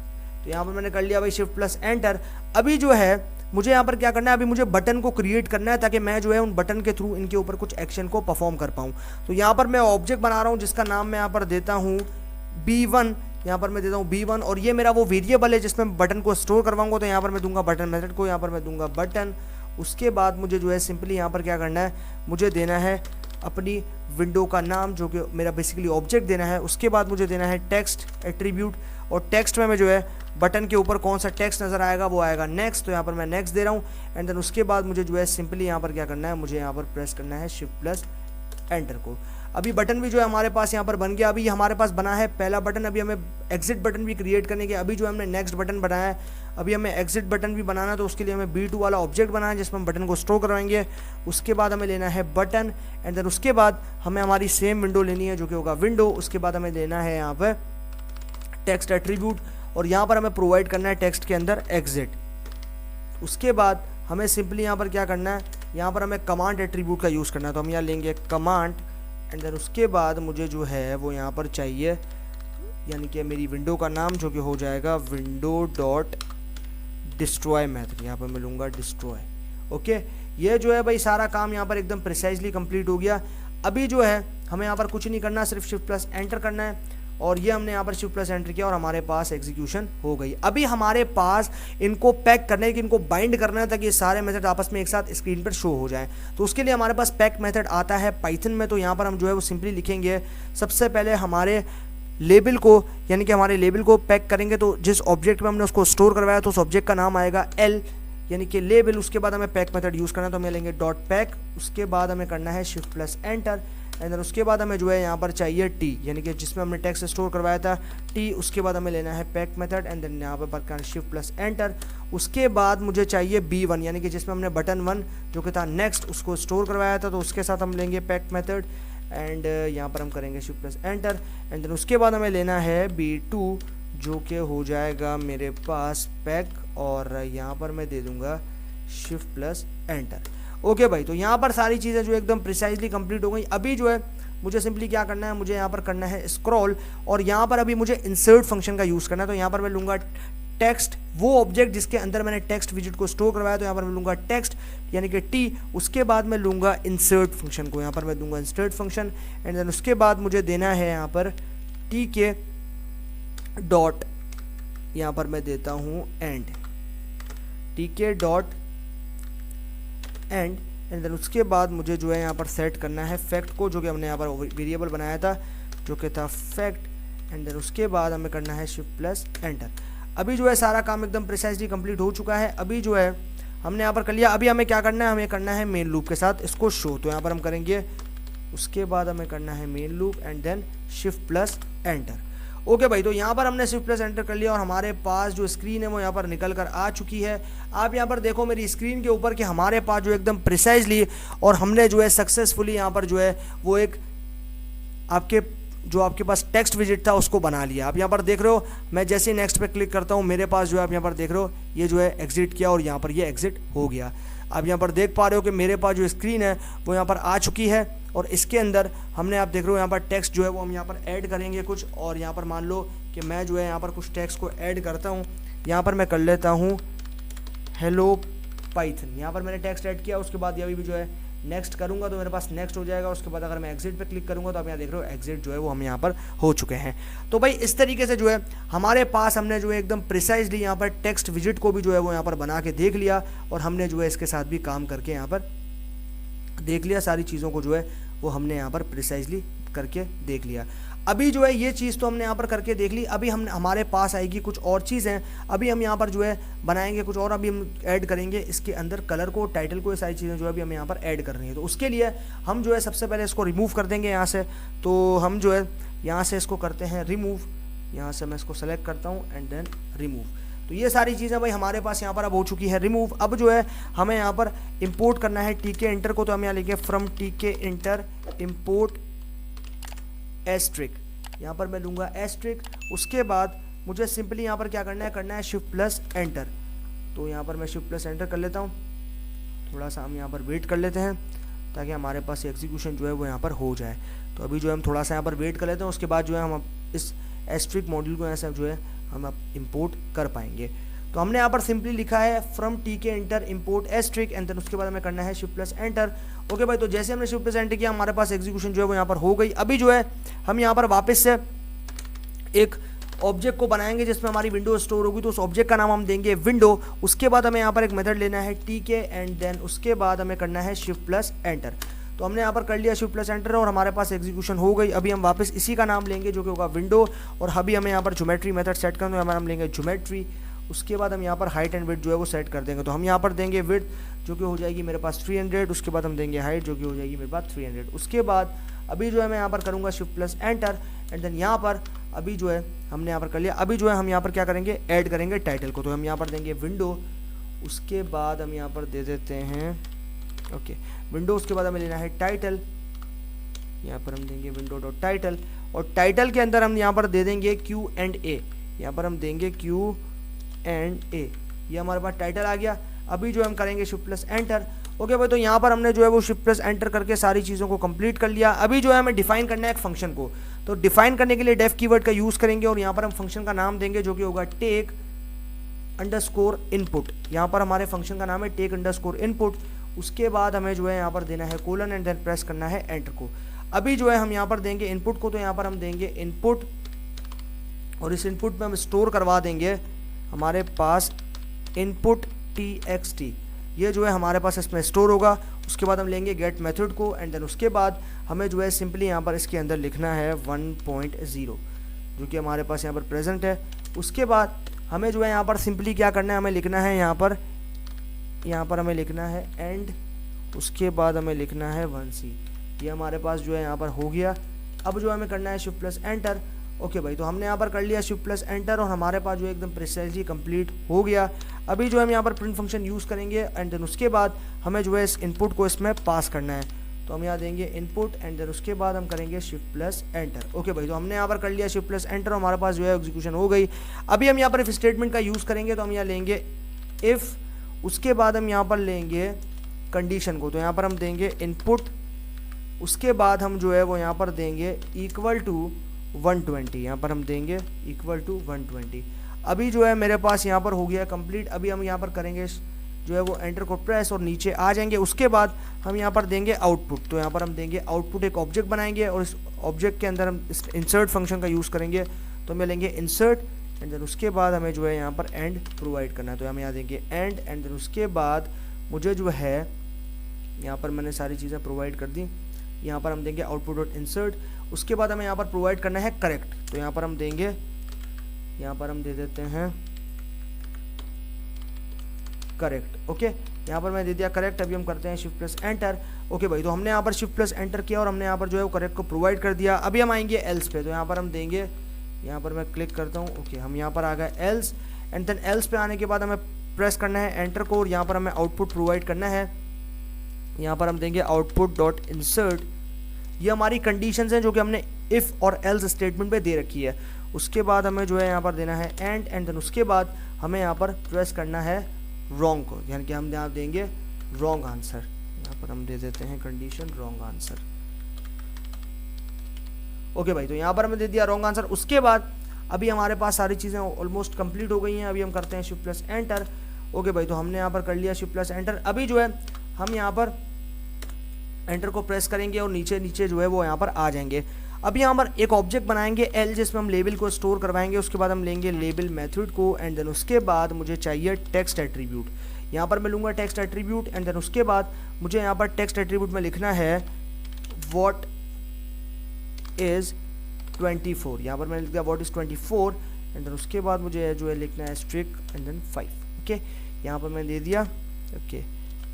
तो यहाँ पर मैंने कर लिया भाई शिफ्ट प्लस एंटर। अभी जो है मुझे यहाँ पर क्या करना है, अभी मुझे बटन को क्रिएट करना है ताकि मैं जो है उन बटन के थ्रू इनके ऊपर कुछ एक्शन को परफॉर्म कर पाऊँ। तो यहाँ पर मैं ऑब्जेक्ट बना रहा हूँ जिसका नाम मैं यहाँ पर देता हूँ B1, यहाँ पर मैं देता हूँ B1 और ये मेरा वो वेरिएबल है जिसमें बटन को स्टोर करवाऊंगा। तो यहाँ पर मैं दूंगा बटन मेथड को, यहाँ पर मैं दूंगा बटन। उसके बाद मुझे जो है सिंपली यहाँ पर क्या करना है, मुझे देना है अपनी विंडो का नाम जो कि मेरा बेसिकली ऑब्जेक्ट देना है। उसके बाद मुझे देना है टेक्स्ट एट्रीब्यूट और टेक्स्ट में मैं जो है बटन के ऊपर कौन सा टेक्स्ट नज़र आएगा वो आएगा नेक्स्ट। तो यहाँ पर मैं नेक्स्ट दे रहा हूँ एंड देन उसके बाद मुझे जो है सिंपली यहाँ पर क्या करना है, मुझे यहाँ पर प्रेस करना है शिफ्ट प्लस एंटर को। अभी बटन भी जो है हमारे पास यहाँ पर बन गया। अभी हमारे पास बना है पहला बटन, अभी हमें एग्जिट बटन भी क्रिएट करने के। अभी जो हमने नेक्स्ट बटन बनाया है, अभी हमें एग्जिट बटन भी बनाना है। तो उसके लिए हमें B2 वाला ऑब्जेक्ट बनाना है जिसमें हम बटन को स्टोर करवाएंगे। उसके बाद हमें लेना है बटन एंड देन उसके बाद हमें हमारी सेम विंडो लेनी है जो कि होगा विंडो। उसके बाद हमें लेना है यहाँ पर टेक्स्ट एट्रीब्यूट और यहाँ पर हमें प्रोवाइड करना है टेक्स्ट के अंदर एग्जिट। उसके बाद हमें सिंपली यहाँ पर क्या करना है, यहाँ पर हमें कमांड एट्रीब्यूट का यूज़ करना है। तो हम यहाँ लेंगे कमांड एंड देन उसके बाद मुझे जो है वो यहाँ पर चाहिए यानी कि मेरी विंडो का नाम जो कि हो जाएगा विंडो डॉट डिस्ट्रॉय मेथड। यहाँ पर मैं लूँगा डिस्ट्रॉय। ओके, ये जो है भाई सारा काम यहाँ पर एकदम प्रिसाइजली कंप्लीट हो गया। अभी जो है हमें यहाँ पर कुछ नहीं करना, सिर्फ शिफ्ट प्लस एंटर करना है और ये हमने यहाँ पर शिफ्ट प्लस एंटर किया और हमारे पास एग्जीक्यूशन हो गई। अभी हमारे पास इनको पैक करना है कि इनको बाइंड करना है ताकि ये सारे मेथड आपस में एक साथ स्क्रीन पर शो हो जाए। तो उसके लिए हमारे पास पैक मेथड आता है पाइथन में। तो यहाँ पर हम जो है वो सिंपली लिखेंगे, सबसे पहले हमारे लेबल को यानी कि हमारे लेबल को पैक करेंगे। तो जिस ऑब्जेक्ट में हमने उसको स्टोर करवाया तो उस ऑब्जेक्ट का नाम आएगा L यानी कि लेबल। उसके बाद हमें पैक मेथड यूज़ करना है तो हमें लेंगे डॉट पैक। उसके बाद हमें करना है shift plus enter and then उसके बाद हमें जो है यहाँ पर चाहिए T यानी कि जिसमें हमने टेक्स्ट स्टोर करवाया था T। उसके बाद हमें लेना है पैक मेथड एंड देन यहाँ पर करना शिफ्ट प्लस एंटर। उसके बाद मुझे चाहिए B1 यानी कि जिसमें हमने बटन 1 जो कि था नेक्स्ट उसको स्टोर करवाया था। तो उसके साथ हम लेंगे पैक मेथड एंड यहाँ पर हम करेंगे shift plus enter and then उसके बाद हमें लेना है B2 जो कि हो जाएगा मेरे पास पैक और यहाँ पर मैं दे दूँगा शिफ्ट प्लस एंटर। ओके भाई, तो यहाँ पर सारी चीज़ें जो एकदम प्रिसाइजली कंप्लीट हो गई। अभी जो है मुझे सिंपली क्या करना है, मुझे यहाँ पर करना है स्क्रॉल और यहाँ पर अभी मुझे इंसर्ट फंक्शन का यूज़ करना है। तो यहाँ पर मैं लूँगा टेक्स्ट, वो ऑब्जेक्ट जिसके अंदर मैंने टेक्स्ट विजिट को स्टोर करवाया। तो यहाँ पर मैं लूँगा टेक्स्ट यानी कि T। उसके बाद मैं लूँगा इंसर्ट फंक्शन को, यहाँ पर मैं दूँगा इंसर्ट फंक्शन एंड देन उसके बाद मुझे देना है यहाँ पर T के डॉट, यहाँ पर मैं देता हूँ एंड, T के डॉट एंड देन उसके बाद मुझे जो है यहाँ पर सेट करना है फैक्ट को जो कि हमने यहाँ पर वेरिएबल बनाया था जो कि था फैक्ट एंड देन उसके बाद हमें करना है शिफ्ट प्लस एंटर। अभी जो है सारा काम एकदम प्रिसाइजली कंप्लीट हो चुका है। अभी जो है हमने यहाँ पर कर लिया। अभी हमें क्या करना है, हमें करना है मेन लूप के साथ इसको शो। तो यहाँ पर हम करेंगे, उसके बाद हमें करना है main loop and then shift plus enter. Okay भाई, तो यहाँ पर हमने शिफ्ट प्लस एंटर कर लिया और हमारे पास जो स्क्रीन है वो यहाँ पर निकल कर आ चुकी है। आप यहाँ पर देखो मेरी स्क्रीन के ऊपर कि हमारे पास जो एकदम प्रिसाइजली और हमने जो है सक्सेसफुली यहाँ पर जो है वो एक आपके पास टेक्स्ट विजिट था उसको बना लिया। आप यहाँ पर देख रहे हो, मैं जैसे ही नेक्स्ट पे क्लिक करता हूँ मेरे पास जो है आप यहाँ पर देख रहे हो ये जो है एग्जिट किया और यहाँ पर ये एग्जिट हो गया। आप यहाँ पर देख पा रहे हो कि मेरे पास जो स्क्रीन है वो यहाँ पर आ चुकी है और इसके अंदर हमने, आप देख रहे हो यहाँ पर टेक्स्ट जो है वो हम यहाँ पर ऐड करेंगे कुछ। और यहाँ पर मान लो कि मैं जो है यहाँ पर कुछ टेक्स्ट को ऐड करता हूँ। यहाँ पर मैं कर लेता हूँ हेलो पाइथन, यहाँ पर मैंने टेक्स्ट ऐड किया। उसके बाद अभी भी जो है नेक्स्ट करूँगा तो मेरे पास नेक्स्ट हो जाएगा। उसके बाद अगर मैं एग्जिट पे क्लिक करूँगा तो आप यहाँ देख रहे हो एग्जिट जो है वो हम यहाँ पर हो चुके हैं। तो भाई इस तरीके से जो है हमारे पास हमने जो है एकदम प्रिसाइजली यहाँ पर टेक्स्ट विजिट को भी जो है वो यहाँ पर बना के देख लिया और हमने जो है इसके साथ भी काम करके यहाँ पर देख लिया। सारी चीज़ों को जो है वो हमने यहाँ पर प्रिसाइजली करके देख लिया। अभी जो है ये चीज़ तो हमने यहाँ पर करके देख ली। अभी हम हमारे पास आएगी कुछ और चीज़ें। अभी हम यहाँ पर जो है बनाएंगे कुछ और। अभी हम ऐड करेंगे इसके अंदर कलर को, टाइटल को, ये सारी चीज़ें जो है अभी हमें यहाँ पर ऐड करनी है। तो उसके लिए हम जो है सबसे पहले इसको रिमूव कर देंगे यहाँ से। तो हम जो है यहाँ से इसको करते हैं रिमूव। यहाँ से मैं इसको सेलेक्ट करता हूँ एंड देन रिमूव। तो ये सारी चीज़ें भाई हमारे पास यहाँ पर अब हो चुकी है रिमूव। अब जो है हमें यहाँ पर इंपोर्ट करना है टीके इंटर को। तो हम यहाँ लेंगे from tkinter import asterisk. यहाँ पर मैं लूँगा एस्ट्रिक। उसके बाद मुझे सिंपली यहाँ पर क्या करना है शिफ्ट प्लस एंटर। तो यहाँ पर मैं शिफ्ट प्लस एंटर कर लेता हूँ। थोड़ा सा हम यहाँ पर वेट कर लेते हैं ताकि हमारे पास एग्जीक्यूशन जो है वो यहाँ पर हो जाए। तो अभी जो है हम थोड़ा सा यहाँ पर वेट कर लेते हैं। उसके बाद जो है हम इस एस्ट्रिक मॉड्यूल को यहाँ से जो है हम अब इंपोर्ट कर पाएंगे। तो हमने यहाँ पर सिंपली लिखा है from tkinter import asterisk and then उसके बाद हमें करना है शिफ्ट प्लस एंटर। ओके भाई, तो जैसे हमने शिफ्ट प्लस एंटर किया हमारे पास एग्जीक्यूशन जो है वो यहाँ पर हो गई। अभी जो है हम यहाँ पर वापस से एक ऑब्जेक्ट को बनाएंगे जिसमें हमारी विंडो स्टोर होगी। तो उस ऑब्जेक्ट का नाम हम देंगे विंडो। उसके बाद हमें यहाँ पर एक मेथड लेना है टीके एंड देन उसके बाद हमें करना है शिफ्ट प्लस एंटर। तो हमने यहाँ पर कर लिया शिफ्ट प्लस एंटर और हमारे पास एग्जीक्यूशन हो गई। अभी हम वापस इसी का नाम लेंगे जो कि होगा विंडो। और अभी हमें यहाँ पर ज्योमेट्री मेथड सेट करना है। हमारा हम लेंगे ज्योमेट्री। उसके बाद हम यहाँ पर हाइट एंड विड्थ जो है वो सेट कर देंगे। तो हम यहाँ पर देंगे विड्थ जो कि हो जाएगी मेरे पास 300। उसके बाद हम देंगे हाइट जो कि हो जाएगी मेरे पास 300। उसके बाद अभी जो है मैं यहाँ पर करूँगा shift plus enter and then यहाँ पर अभी जो है हमने यहाँ पर कर लिया। अभी जो है हम यहाँ पर क्या करेंगे, ऐड करेंगे टाइटल को। तो हम यहाँ पर देंगे विंडो। उसके बाद हम यहाँ पर दे देते हैं ओके विंडो। उसके बाद हमें लेना है टाइटल। यहाँ पर हम देंगे विंडो डॉट टाइटल और टाइटल के अंदर हम यहाँ पर दे देंगे क्यू एंड ए। यहाँ पर हम देंगे क्यू एंड ए। ये हमारे पास टाइटल आ गया। अभी जो हम करेंगे शिफ्ट प्लस एंटर। ओके भाई, तो यहाँ पर हमने जो है वो शिफ्ट प्लस एंटर करके सारी चीज़ों को कंप्लीट कर लिया। अभी जो है हमें डिफाइन करना है एक फंक्शन को। तो डिफाइन करने के लिए डेफ कीवर्ड का यूज़ करेंगे और यहाँ पर हम फंक्शन का नाम देंगे जो कि होगा टेक अंडरस्कोर इनपुट। यहाँ पर हमारे फंक्शन का नाम है टेक अंडरस्कोर इनपुट। उसके बाद हमें जो है यहाँ पर देना है कोलन एंड देन प्रेस करना है एंटर को। अभी जो है हम यहाँ पर देंगे इनपुट को। तो यहाँ पर हम देंगे इनपुट और इस इनपुट में हम स्टोर करवा देंगे हमारे पास इनपुट txt। ये जो है हमारे पास इसमें स्टोर होगा। उसके बाद हम लेंगे गेट मेथड को एंड देन उसके बाद हमें जो है सिंपली यहाँ पर इसके अंदर लिखना है 1.0 जो कि हमारे पास यहाँ पर प्रेजेंट है। उसके बाद हमें जो है यहाँ पर सिंपली क्या करना है, हमें लिखना है यहाँ पर हमें लिखना है एंड उसके बाद हमें लिखना है 1c। ये हमारे पास जो है यहाँ पर हो गया। अब जो हमें करना है शिफ्ट प्लस एंटर। ओके भाई, तो हमने यहाँ पर कर लिया शिफ्ट प्लस एंटर और हमारे पास जो एकदम प्रिसाइजली कंप्लीट हो गया। अभी जो हम यहाँ पर प्रिंट फंक्शन यूज़ करेंगे एंड देन उसके बाद हमें जो है इस इनपुट को इसमें पास करना है। तो हम यहाँ देंगे इनपुट एंड देन उसके बाद हम करेंगे शिफ्ट प्लस एंटर। ओके भाई, तो हमने यहाँ पर कर लिया शिफ्ट प्लस एंटर और हमारे पास जो है एग्जीक्यूशन हो गई। अभी हम यहाँ पर इफ स्टेटमेंट का यूज़ करेंगे। तो हम यहाँ लेंगे इफ़, उसके बाद हम यहाँ पर लेंगे कंडीशन को। तो यहाँ पर हम देंगे इनपुट। उसके बाद हम जो है वो यहाँ पर देंगे इक्वल टू 120। यहाँ पर हम देंगे इक्वल टू 120। अभी जो है मेरे पास यहाँ पर हो गया कंप्लीट। अभी हम यहाँ पर करेंगे जो है वो एंटर को प्रेस और नीचे आ जाएंगे। उसके बाद हम यहाँ पर देंगे आउटपुट। तो यहाँ पर हम देंगे आउटपुट, एक ऑब्जेक्ट बनाएंगे और इस ऑब्जेक्ट के अंदर हम इस इंसर्ट फंक्शन का यूज़ करेंगे। तो हमें लेंगे इंसर्ट एंड देन उसके बाद हमें जो है यहाँ पर एंड प्रोवाइड करना है। तो हम यहाँ देंगे एंड देन उसके बाद मुझे जो है यहाँ पर मैंने सारी चीज़ें प्रोवाइड कर दी। यहाँ पर हम देंगे आउटपुट डॉट इंसर्ट। उसके बाद हमें यहाँ पर प्रोवाइड करना है करेक्ट। तो यहाँ पर हम देंगे, यहाँ पर हम दे देते हैं करेक्ट। ओके, यहाँ पर मैं दे दिया करेक्ट। अभी हम करते हैं शिफ्ट प्लस एंटर। ओके भाई, तो हमने यहाँ पर शिफ्ट प्लस एंटर किया और हमने यहाँ पर जो है वो करेक्ट को प्रोवाइड कर दिया। अभी हम आएंगे एल्स पे। तो यहाँ पर हम देंगे, यहाँ पर मैं क्लिक करता हूँ। ओके, हम यहाँ पर आ गए एल्स एंड देन एल्स पे आने के बाद हमें प्रेस करना है एंटर को और यहाँ पर हमें आउटपुट प्रोवाइड करना है। यहाँ पर हम देंगे आउटपुट डॉट इंसर्ट। ये हमारी कंडीशंस हैं जो कि हमने इफ़ और एल्स स्टेटमेंट पे दे रखी है। उसके बाद हमें जो है यहाँ पर देना है एंड देन उसके बाद हमें यहाँ पर प्रेस करना है रॉन्ग को, यानी कि हम यहाँ देंगे रॉन्ग आंसर। यहाँ पर हम दे देते हैं कंडीशन रॉन्ग आंसर। ओके भाई, तो यहाँ पर हमें दे दिया रॉन्ग आंसर। उसके बाद अभी हमारे पास सारी चीज़ें ऑलमोस्ट कंप्लीट हो गई हैं। अभी हम करते हैं शिफ्ट प्लस एंटर। ओके भाई, तो हमने यहाँ पर कर लिया शिफ्ट प्लस एंटर। अभी जो है हम यहाँ पर एंटर को प्रेस करेंगे और नीचे नीचे जो है वो यहाँ पर आ जाएंगे। अब यहाँ पर एक ऑब्जेक्ट बनाएंगे एल, जिसमें हम लेबल को स्टोर करवाएंगे। उसके बाद हम लेंगे लेबल मेथड को एंड देन उसके बाद मुझे चाहिए टेक्स्ट एट्रीब्यूट। यहाँ पर मैं लूँगा टेक्स्ट एट्रीब्यूट एंड देन उसके बाद मुझे यहाँ पर टेक्स्ट एट्रीब्यूट में लिखना है व्हाट इज़ 24, यहाँ पर मैंने लिख दिया व्हाट इज़ 24 एंड देन उसके बाद मुझे जो है लिखना है स्ट्रिक एंड देन 5। ओके, यहाँ पर मैंने दे दिया। ओके,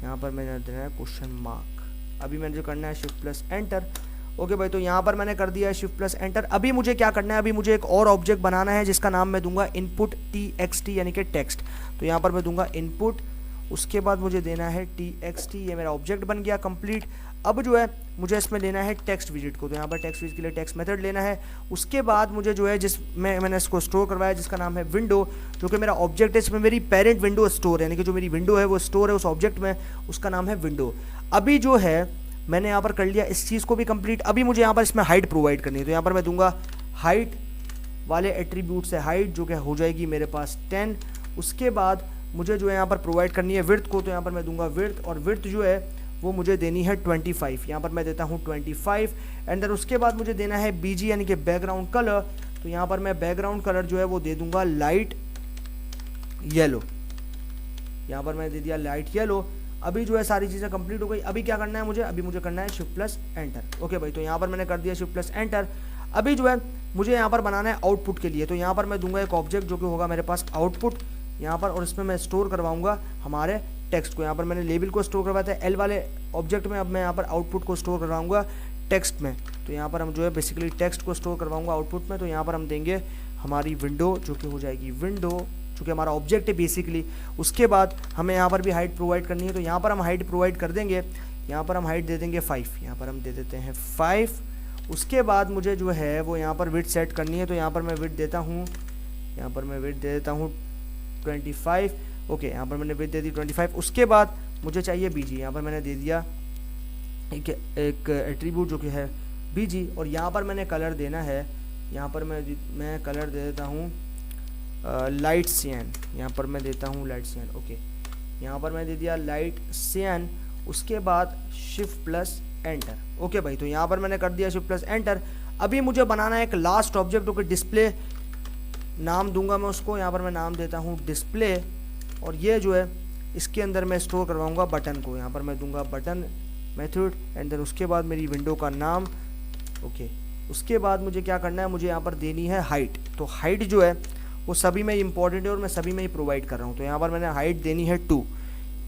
यहाँ पर मैंने देना है क्वेश्चन मार्क। अभी मैंने जो करना है शिफ्ट प्लस एंटर। ओके भाई, तो यहाँ पर मैंने कर दिया है शिफ्ट प्लस एंटर। अभी मुझे क्या करना है, अभी मुझे एक और ऑब्जेक्ट बनाना है जिसका नाम मैं दूंगा इनपुट txt यानी कि टेक्स्ट। तो यहाँ पर मैं दूंगा इनपुट, उसके बाद मुझे देना है txt, ये मेरा ऑब्जेक्ट बन गया कंप्लीट। अब जो है मुझे इसमें लेना है टेक्स्ट विजिट को, तो यहाँ पर टेक्स्ट विजिट के लिए टेक्स्ट मेथड लेना है। उसके बाद मुझे जो है मैंने इसको स्टोर करवाया जिसका नाम है विंडो, जो कि मेरा ऑब्जेक्ट है। इसमें मेरी पेरेंट विंडो स्टोर है, यानी कि जो मेरी विंडो है वो स्टोर है उस ऑब्जेक्ट में, उसका नाम है विंडो। अभी जो है मैंने यहाँ पर कर लिया इस चीज़ को भी कंप्लीट। अभी मुझे यहाँ पर इसमें हाइट प्रोवाइड करनी है, तो यहाँ पर मैं दूंगा हाइट वाले एट्रीब्यूट से हाइट, जो कि हो जाएगी मेरे पास 10। उसके बाद मुझे जो है यहाँ पर प्रोवाइड करनी है विड्थ को, तो यहाँ पर मैं दूंगा विड्थ, और विड्थ जो है वो मुझे देनी है 25। यहाँ पर मैं देता हूँ 25 एंड देन उसके बाद मुझे देना है BG यानी कि बैकग्राउंड कलर। तो यहाँ पर मैं बैकग्राउंड कलर जो है वो दे दूंगा लाइट येलो। यहाँ पर मैंने दे दिया लाइट येलो। अभी जो है सारी चीज़ें कंप्लीट हो गई। अभी क्या करना है मुझे, अभी मुझे करना है शिफ्ट प्लस एंटर। ओके भाई, तो यहाँ पर मैंने कर दिया शिफ्ट प्लस एंटर। अभी जो है मुझे यहाँ पर बनाना है आउटपुट के लिए, तो यहाँ पर मैं दूंगा एक ऑब्जेक्ट जो कि होगा मेरे पास आउटपुट यहाँ पर, और इसमें मैं स्टोर करवाऊंगा हमारे टेक्स्ट को। यहाँ पर मैंने लेबल को स्टोर करवाया था एल वाले ऑब्जेक्ट में, अब मैं यहाँ पर आउटपुट को स्टोर करवाऊंगा टेक्स्ट में। तो यहाँ पर हम जो है बेसिकली टेक्स्ट को स्टोर करवाऊंगा आउटपुट में। तो यहाँ पर हम देंगे हमारी विंडो, जो कि हो जाएगी विंडो, जो कि हमारा ऑब्जेक्ट है बेसिकली। उसके बाद हमें यहाँ पर भी हाइट प्रोवाइड करनी है, तो यहाँ पर हम हाइट प्रोवाइड कर देंगे। यहाँ पर हम हाइट दे देंगे 5, यहाँ पर हम दे देते हैं 5। उसके बाद मुझे जो है वो यहाँ पर विड्थ सेट करनी है, तो यहाँ पर मैं विड्थ देता हूँ, यहाँ पर मैं विड्थ दे देता हूँ 25। ओके, यहाँ पर मैंने विड्थ दे दी 25। उसके बाद मुझे चाहिए BG, यहाँ पर मैंने दे दिया एक एट्रीब्यूट जो कि है BG, और यहाँ पर मैंने कलर देना है, यहाँ पर मैं कलर दे देता हूँ लाइट सियान। यहाँ पर मैं देता हूँ लाइट सियान। ओके, यहाँ पर मैं दे दिया लाइट सियान। उसके बाद शिफ्ट प्लस एंटर। ओके भाई, तो यहाँ पर मैंने कर दिया शिफ्ट प्लस एंटर। अभी मुझे बनाना है एक लास्ट ऑब्जेक्ट, जो कि डिस्प्ले नाम दूंगा मैं उसको। यहाँ पर मैं नाम देता हूँ डिस्प्ले, और ये जो है इसके अंदर मैं स्टोर करवाऊँगा बटन को। यहाँ पर मैं दूंगा बटन मेथड एंड देन उसके बाद मेरी विंडो का नाम। ओके, उसके बाद मुझे क्या करना है, मुझे यहाँ पर देनी है हाइट। तो हाइट जो है वो सभी में इंपॉर्टेंट है और मैं सभी में ही प्रोवाइड कर रहा हूँ। तो यहाँ पर मैंने हाइट देनी है 2,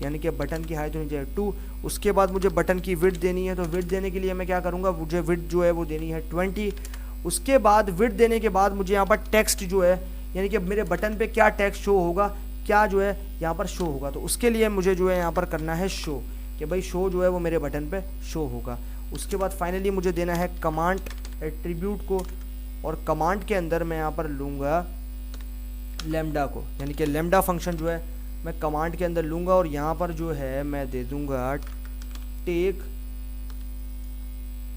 यानी कि बटन की हाइट होनी चाहिए 2। उसके बाद मुझे बटन की विड्थ देनी है, तो विड्थ देने के लिए मैं क्या करूँगा, मुझे विड्थ जो है वो देनी है 20। उसके बाद विड्थ देने के बाद मुझे यहाँ पर टेक्स्ट जो है, यानी कि मेरे बटन पे क्या टेक्स्ट शो होगा, क्या जो है यहाँ पर शो होगा, तो उसके लिए मुझे जो है यहाँ पर करना है शो, कि भाई शो जो है वो मेरे बटन पे शो होगा। उसके बाद फाइनली मुझे देना है कमांड एट्रीब्यूट को, और कमांड के अंदर मैं यहाँ पर लूँगा लैम्डा को, यानी कि लैम्डा फंक्शन जो है मैं कमांड के अंदर लूँगा, और यहाँ पर जो है मैं दे दूँगा टेक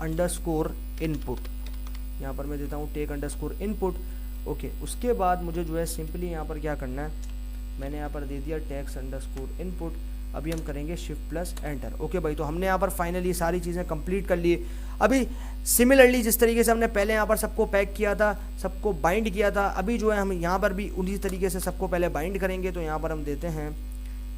अंडरस्कोर इनपुट। यहाँ पर मैं देता हूँ टेक अंडरस्कोर इनपुट। ओके, उसके बाद मुझे जो है सिंपली यहाँ पर क्या करना है, मैंने यहाँ पर दे दिया टेक्स्ट अंडरस्कोर इनपुट। अभी हम करेंगे शिफ्ट प्लस एंटर। ओके भाई, तो हमने यहाँ पर फाइनली सारी चीज़ें कंप्लीट कर ली। अभी सिमिलरली जिस तरीके से हमने पहले यहाँ पर सबको पैक किया था, सबको बाइंड किया था, अभी जो है हम यहाँ पर भी उन्हीं तरीके से सबको पहले बाइंड करेंगे। तो यहाँ पर हम देते हैं,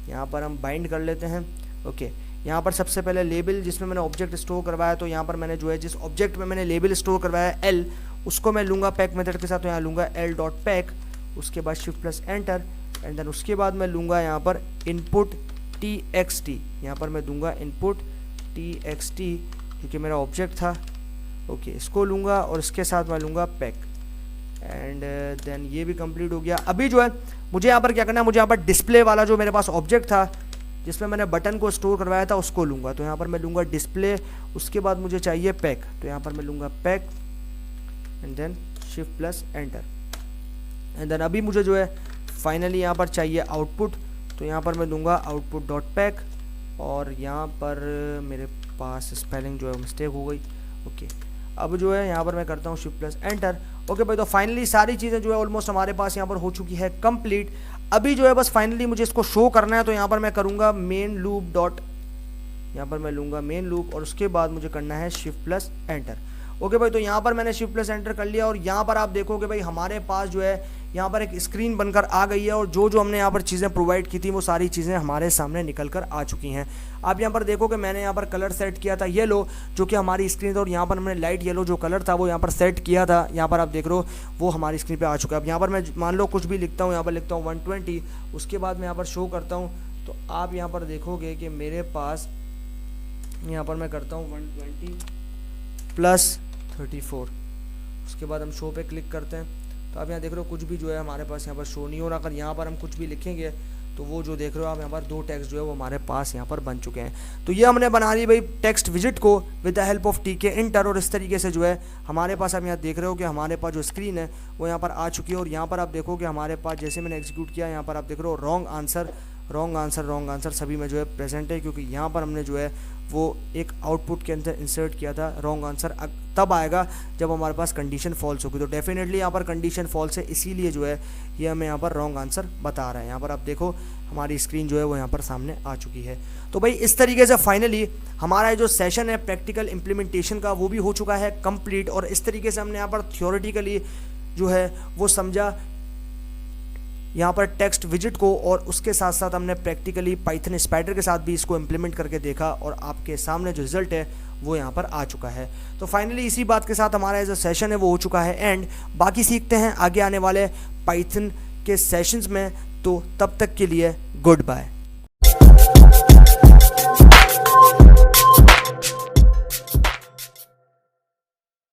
यहाँ पर हम बाइंड कर लेते हैं। ओके, यहाँ पर सबसे पहले लेबल जिसमें मैंने ऑब्जेक्ट स्टोर करवाया, तो यहाँ पर मैंने जो है जिस ऑब्जेक्ट में मैंने लेबल स्टोर करवाया L, उसको मैं लूँगा पैक मेथड के साथ, तो यहाँ लूँगा L.pack। उसके बाद shift plus enter and then उसके बाद मैं लूँगा यहाँ पर इनपुट txt। यहाँ पर मैं दूंगा इनपुट txt, जो कि मेरा ऑब्जेक्ट था। ओके, इसको लूँगा और इसके साथ मैं लूँगा पैक एंड देन ये भी कंप्लीट हो गया। अभी जो है मुझे यहाँ पर क्या करना है, मुझे यहाँ पर डिस्प्ले वाला जो मेरे पास ऑब्जेक्ट था जिसमें मैंने बटन को स्टोर करवाया था उसको लूँगा। तो यहाँ पर मैं लूँगा डिस्प्ले। उसके बाद मुझे चाहिए पैक, तो यहाँ पर मैं लूँगा pack and then shift plus enter and then अभी मुझे जो है फाइनली यहाँ पर चाहिए आउटपुट। तो यहाँ पर मैं दूंगा आउटपुट डॉट पैक, और यहाँ पर मेरे पास स्पेलिंग जो है मिस्टेक हो गई। ओके, अब जो है यहाँ पर मैं करता हूँ शिफ्ट प्लस एंटर। ओके भाई, तो फाइनली सारी चीज़ें जो है ऑलमोस्ट हमारे पास यहाँ पर हो चुकी है कंप्लीट। अभी जो है बस फाइनली मुझे इसको शो करना है, तो यहाँ पर मैं करूँगा मेन लूप डॉट, यहाँ पर मैं लूँगा मेन लूप, और उसके बाद मुझे करना है शिफ्ट प्लस एंटर। ओके भाई, तो यहाँ पर मैंने शिफ्ट प्लस एंटर कर लिया और यहाँ पर आप देखोगे भाई हमारे पास जो है यहाँ पर एक स्क्रीन बनकर आ गई है और जो जो हमने यहाँ पर चीज़ें प्रोवाइड की थी वो सारी चीज़ें हमारे सामने निकल कर आ चुकी हैं। आप यहाँ पर देखोगे मैंने यहाँ पर कलर सेट किया था येलो, जो कि हमारी स्क्रीन था, और यहाँ पर हमने लाइट येलो जो कलर था वो यहाँ पर सेट किया था। यहाँ पर आप देख रहे हो वो हमारी स्क्रीन पे आ चुका है। अब यहाँ पर मैं मान लो कुछ भी लिखता हूँ, यहाँ पर लिखता हूँ 120, उसके बाद मैं यहाँ पर शो करता हूँ तो आप यहाँ पर देखोगे कि मेरे पास यहाँ पर मैं करता हूँ 120+34, उसके बाद हम शो पे क्लिक करते हैं तो आप यहाँ देख रहे हो कुछ भी जो है हमारे पास यहाँ पर शो नहीं हो रहा। अगर यहाँ पर हम कुछ भी लिखेंगे तो वो जो देख रहे हो आप यहाँ पर 2 टेक्स्ट जो है वो हमारे पास यहाँ पर बन चुके हैं। तो ये हमने बना ली भाई टेक्स्ट विजिट को विद द हेल्प ऑफ टीके इंटर, और इस तरीके से जो है हमारे पास आप यहाँ देख रहे हो कि हमारे पास जो स्क्रीन है वो यहाँ पर आ चुकी है। और यहाँ पर आप देखो कि हमारे पास जैसे मैंने एग्जीक्यूट किया यहाँ पर आप देख रहे हो रॉन्ग आंसर सभी में जो है प्रेजेंट है, क्योंकि यहाँ पर हमने जो है वो एक आउटपुट के अंदर इंसर्ट किया था। रॉन्ग आंसर तब आएगा जब हमारे पास कंडीशन फॉल्स होगी, तो डेफिनेटली यहाँ पर कंडीशन फॉल्स है, इसीलिए जो है ये हमें यहाँ पर रॉन्ग आंसर बता रहा है। यहाँ पर आप देखो हमारी स्क्रीन जो है वो यहाँ पर सामने आ चुकी है। तो भाई इस तरीके से फाइनली हमारा जो सेशन है प्रैक्टिकल इम्प्लीमेंटेशन का वो भी हो चुका है कंप्लीट, और इस तरीके से हमने यहाँ पर थियोरेटिकली जो है वो समझा यहाँ पर टेक्स्ट विजिट को, और उसके साथ साथ हमने प्रैक्टिकली पाइथन स्पाइडर के साथ भी इसको इम्प्लीमेंट करके देखा और आपके सामने जो रिजल्ट है वो यहाँ पर आ चुका है। तो फाइनली इसी बात के साथ हमारा जो सेशन है वो हो चुका है एंड। बाकी सीखते हैं आगे आने वाले पाइथन के सेशंस में, तो तब तक के लिए गुड बाय।